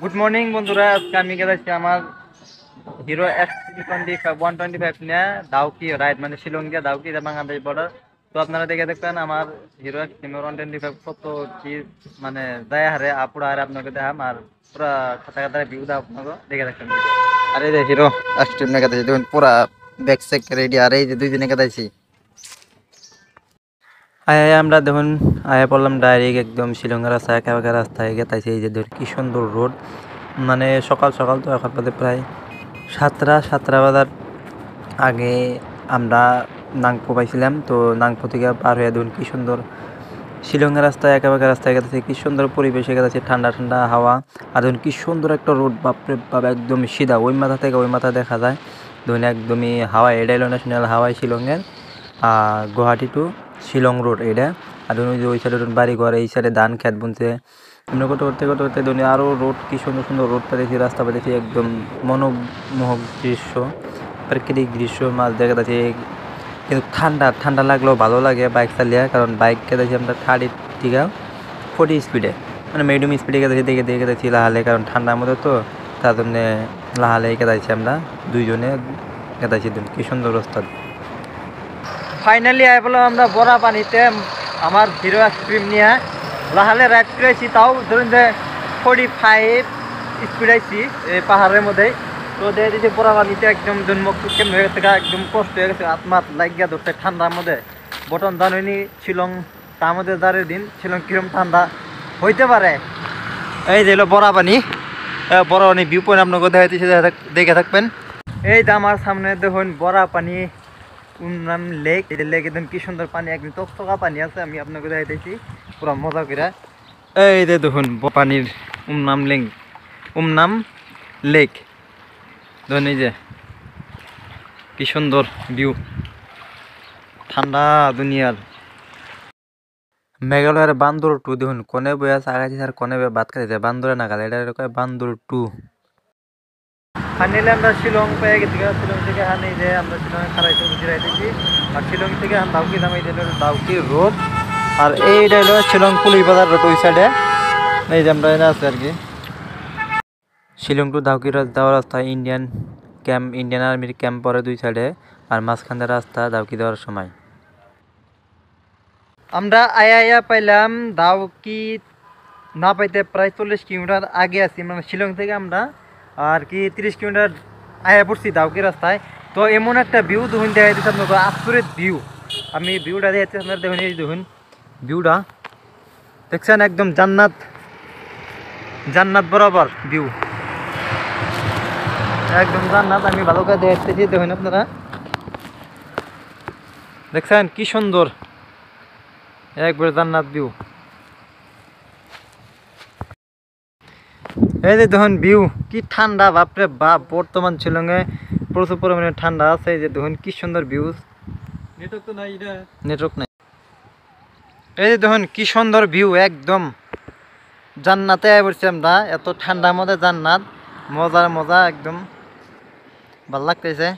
Good morning বন্ধুরা, আজকে আমি গেছি আমার হিরো X125 নিয়ে দাউকি রাইড, মানে শিলং দিয়ে দাউকি বাংলাদেশ বর্ডার। তো আপনারা দেখে দেখবেন আমার হিরো X125 কত কি মানে যায় হারে আপুরা আর আপনাকে দেখাম আর পুরা কথা কথা ভিউ দাও আপনাকে দেখে দেখবেন। আর এই যে হিরো এক্সট্রিম নিয়ে গেছি, দেখুন পুরা ব্যাক চেক রেডি। আর এই যে 2 দিনে গেছি আয় আমরা দেখুন আয়া পড়লাম ডাইরেক্ট একদম শিলংয়ের রাস্তায়, একেবারে রাস্তায় গেতাইছি। এই যে দেখুন কি সুন্দর রোড, মানে সকাল সকাল তো এখন বাজে প্রায় 7টা বাজার আগে আমরা নাংপো পাইছিলাম। তো নাংপো থেকে পার হয়ে দেখুন কি সুন্দর শিলংয়ের রাস্তায়, একেবারে রাস্তায় গেছে, কি সুন্দর পরিবেশে গেছে, ঠান্ডা ঠান্ডা হাওয়া। আর দেখুন কি সুন্দর একটা রোড, বাপরে বাপ, একদম সিধা ওই মাথা থেকে ওই মাথা দেখা যায়। দেখুন একদমই হাওয়া, এটাই হলো ন্যাশনাল হাওয়াই শিলংয়ের গুয়াহাটি টু শিলং রোড এটা। আর ওই সাইডে বাড়ি ঘর, এই সাইডে ধান খেত বুনছে। এমনি করতে করতে করতে করতে ধরুন আরও রোড, কি সুন্দর সুন্দর রোড পেয়েছি, রাস্তা পেয়েছি, একদম মনোমোহক দৃশ্য, প্রাকৃতিক দৃশ্য মাছ দেখা যাচ্ছে। কিন্তু ঠান্ডা ঠান্ডা লাগলেও ভালো লাগে বাইক চালিয়ে, কারণ বাইক কেটেছি আমরা 30 থেকে 40 স্পিডে, মানে মিডিয়াম স্পিডে কেটেছি, দেখে দেখে কেটেছি লাহালে, কারণ ঠান্ডার মধ্যে তো তার জন্যে লাহালে কেটাইছি আমরা দুইজনে কেটাইছি। দিন কি সুন্দর রাস্তা। ফাইনালি আই বললাম আমরা বড়া পানিতে আমার হিরো এক্সট্রিম নিয়ে লাহালে রাইড করেছি, তাও ধরুন যে 45 স্পিড আইছি এই পাহাড়ের মধ্যে। তো দেখে দিয়েছি বড়া পানিতে একদম জন্মক কেমন হয়ে গেছে, একদম কষ্ট হয়ে গেছে, আত্মাত লাগিয়া ধরতে ঠান্ডার মধ্যে। বটন জানুনি শিলং, তার মধ্যে দাঁড়ের দিন শিলং কিরম ঠান্ডা হইতে পারে। এই যে বড়া পানি, বড়া পানি ভিউ পয়েন্ট আপনাকে দেখাইতেছি, দেখে থাকবেন। এই যে আমার সামনে দেখুন বড়া পানি, উমনাম লেক। এই লেক একদম কি সুন্দর পানি, একদম টকটকা পানি আছে, আমি আপনাকে দেখাইতেছি পুরো মজা করে। এই যে দেখুন পানির উমনাম লেক দেখুন, এই যে কি সুন্দর ভিউ, ঠান্ডা দুনিয়ার। মেঘালয়ের বান্দর 2 দেখুন কোনে বয়ে আছে আগাইছে, আর কোনে বয়ে ভাত খাইছে, বান্দরে না গালে, এটা কয় বান্দর 2। ফাইনালি আমরা শিলং পেয়ে গেছি। শিলং থেকে এই যে আমরা শিলংয়ে খারাইতে বুঝিরাইতেছি, আর শিলং থেকে দাউকি নামাই দিল দাউকি রোড। আর এইটা হলো শিলং পুলিশ বাজার রোড, ওই সাইডে এই যে আমরা আছে আর কি। শিলং টু দাউকি যাওয়ার রাস্তা ইন্ডিয়ান আর্মির ক্যাম্প পরে 2 সাইডে, আর মাঝখানে রাস্তা দাউকি যাওয়ার সময়। আমরা আয়া পাইলাম দাউকি না পাইতে প্রায় 40 কিলোমিটার আগে আছি, মানে শিলং থেকে আমরা আর কি 30 কিলোমিটার আয়া পড়ছি দাউকি রাস্তায়। তো এমন একটা ভিউ দেখুন দেখা যাচ্ছে আপনার, আশ্চর্য ভিউ। আমি ভিউটা দেখাচ্ছি আপনার, দেখুন এই দেখুন ভিউটা দেখছেন, একদম জান্নাত জান্নাত বরাবর ভিউ, একদম জান্নাত। আমি ভালো করে দেখতেছি, দেখুন আপনারা দেখছেন কি সুন্দর, একবার জান্নাত ভিউ। এই যে দেখুন ভিউ, কি ঠান্ডা, বাপরে বাপ, বর্তমান শিলংয়ে প্রচুর পরিমাণে ঠান্ডা আছে। এই যে দেখুন কি সুন্দর ভিউ, নেটওয়ার্ক তো নাই, নেটওয়ার্ক নাই। এই যে দেখুন কি সুন্দর ভিউ, একদম জান্নাতে পড়ছি আমরা, এত ঠান্ডার মধ্যে জান্নাত, মজার মজা, একদম ভাল লাগতেছে।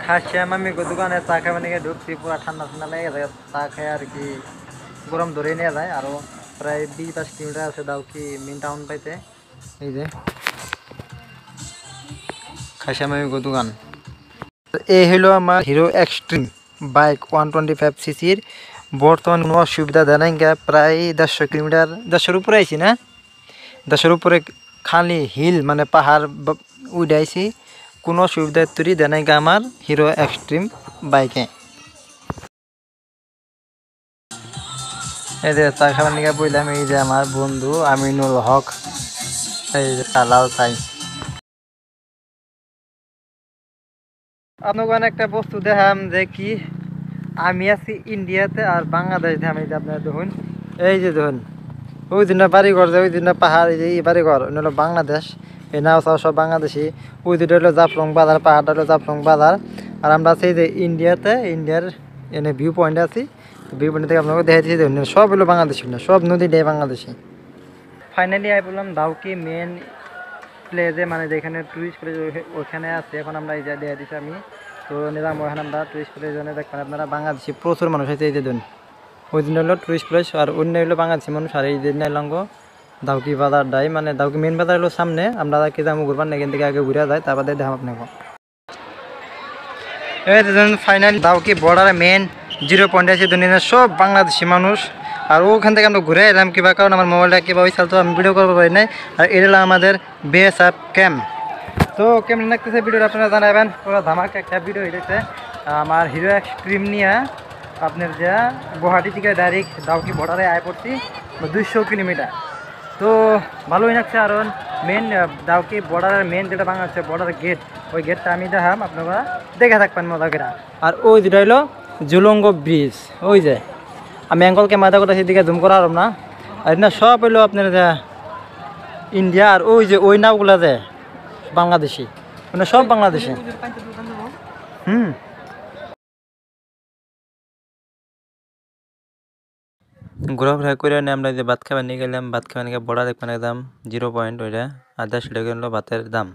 খাসিয়াম আমি দোকানে চা খাই মানে ঢুকছি, পুরা ঠান্ডা ঠান্ডা লেগে যায়, চা খাই আর কি গরম ধরে নিয়ে যায়। আরো প্রায় 20-22 কিলোমিটার আছে দাউকি মেন টাউন পাইতে। এই যে খাসিয়াম আমি দোকান। এই হলো আমার হিরো এক্সট্রিম বাইক 125 সিসির। বর্তমান কোনো অসুবিধা দেয় নাই, প্রায় 150 কিলোমিটার, 150-এর উপরে আইছি না, 150-এর উপরে খালি হিল, মানে পাহাড় উঠাইছি, কোনো অসুবিধা তৈরি দেয় নাই আমার হিরো এক্সট্রিম বাইকে। এই যে চা খাবার নিয়ে বললাম, এই যে আমার বন্ধু আমিনুল হক, এই যে লাল চাই। আপনাকে একটা বস্তু দেখাম যে কি আমি আছি ইন্ডিয়াতে আর বাংলাদেশ আমি আপনার দেখুন এই যে দেখুন ওই দিনটা বাড়িঘর যে ওই দিনটা পাহাড় এই যে এই বাড়িঘর ওই হলো বাংলাদেশ এই নাও চাও সব বাংলাদেশি ওই দুটো হলো জাফলং বাজার পাহাড়টা হলো জাফলং বাজার আর আমরা আছি যে ইন্ডিয়াতে ইন্ডিয়ার এনে ভিউ পয়েন্টে আছি ভিউ পয়েন্ট থেকে আপনাকে দেখাচ্ছি দেখুন সব হলো বাংলাদেশি না সব নদীটাই বাংলাদেশি ফাইনালি আই বললাম দাউকি মেন প্লেসে মানে যেখানে টুরিস্ট প্লেস ওখানে আছে এখন আমরা এই যে দেখা দিচ্ছি আমি তো নিলাম ওখানে আমরা টুরিস্ট প্লেস জন্য দেখবেন আপনারা বাংলাদেশি প্রচুর মানুষ হয়েছে এই যে দিন ওই দিন হলো টুরিস্ট প্লেস আর অন্য হলো বাংলাদেশি মানুষ আর এই দিন এলাম দাউকি বাজার ডাই মানে দাউকি মেন বাজার হলো সামনে আমরা কি যাবো ঘুরবার না এখান থেকে আগে ঘুরে যায় তারপর দেখাম আপনাকে এই দেখুন finally Dawki border main 0 point আছে দুনিয়ার সব বাংলাদেশি মানুষ আর ওখান থেকে আমরা ঘুরে এলাম কিবা কারণ আমার মোবাইলটা কীভাবে চালতো আমি ভিডিও করতে পারি নাই আর এটা হলো আমাদের বিএসএফ ক্যাম্প তো কেমন লাগতেছে ভিডিওটা আপনারা জানাবেন পুরো ধামাকা একটা ভিডিও হইতেছে আমার হিরো এক্সট্রিম নিয়ে আপনার যা গুয়াহাটি থেকে ডাইরেক্ট দাউকি বর্ডারে আয় পড়ছি 200 কিলোমিটার তো ভালোই লাগছে আর মেন দাউকি বর্ডারের মেন যেটা বাংলাদেশের বর্ডার গেট ওই গেটটা আমি দেখাম আপনারা দেখে থাকবেন মজা করে আর ওই যেটা হলো জুলঙ্গ ব্রিজ ওই যে আমি অ্যাঙ্গল ক্যামেরা করে সেদিকে জুম করা আর না আর না সব হইলো আপনার যে ইন্ডিয়া আর ওই যে ওই নাওগুলা যে বাংলাদেশি মানে সব বাংলাদেশি ঘোরাফেরা করে নিয়ে আমরা যে ভাত খাবার নিয়ে গেলাম ভাত খাবার নিয়ে বড়া দেখবেন একদম 0 পয়েন্ট ওইটা আর 10 টাকা হলো ভাতের দাম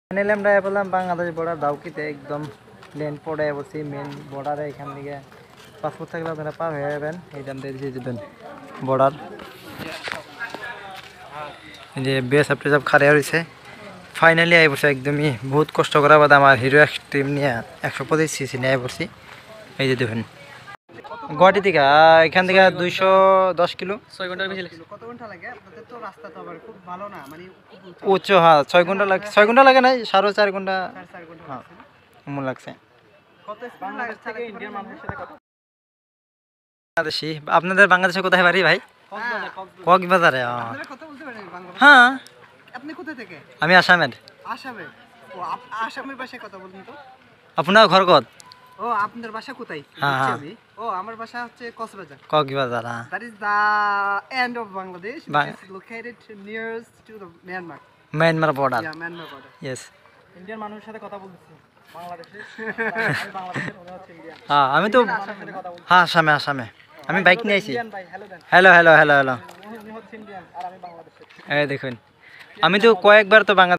ফাইনালি আমরা বললাম বাংলাদেশ বর্ডার দাউকিতে একদম প্লেন পড়ে বসি মেন বর্ডারে এখান থেকে পাসপোর্ট থাকলে আপনারা পার হয়ে যাবেন এই দাম দিয়ে দিয়ে দেবেন বর্ডার যে বেশ আপনি সব খারে হয়েছে ফাইনালি আই বসে একদমই বহুত কষ্ট করা বাদ আমার হিরো এক্সট্রিম নিয়ে 125 সিসি নিয়ে বসি এই যে দেখুন গুয়াহাটি থেকে এখান থেকে 210 কিলো 6 ঘন্টার বেশি লাগে কত ঘন্টা লাগে আপনাদের তো রাস্তা তো আবার খুব ভালো না মানে উচ্চ হ্যাঁ 6 ঘন্টা লাগে 6 ঘন্টা লাগে না 4.5 ঘন্টা 4.5 ঘন্টা হ্যাঁ মন লাগছে কত বাংলাদেশ থেকে ইন্ডিয়ান মানুষের সাথে কথা বাংলাদেশি আপনাদের বাংলাদেশে কোথায় বাড়ি ভাই কক্সবাজারে আপনারা কথা বলতে পারেন বাংলা হ্যাঁ আপনি কোথা থেকে আমি আসামের আসামে ও আসামের ভাষায় কথা বলুন তো আপনার ঘর কত ও আপনার বাসা কোথায় আমি ও আমার বাসা হচ্ছে Cox's Bazar Cox's Bazar that is the end of Bangladesh it is located nearest to the Myanmar border yeah Myanmar border yes Indian মানুষের সাথে কথা বলতেছি বাংলাদেশে আমি বাংলাদেশের ওরা হচ্ছে ইন্ডিয়ান হ্যাঁ আমি তো হ্যাঁ আসামে আমি বাইক নিয়ে আইছি হ্যালো হ্যালো হ্যালো হ্যালো উনি হচ্ছে ইন্ডিয়ান আর আমি বাংলাদেশে এই দেখুন আমি তো কয়েকবার তো বাংলা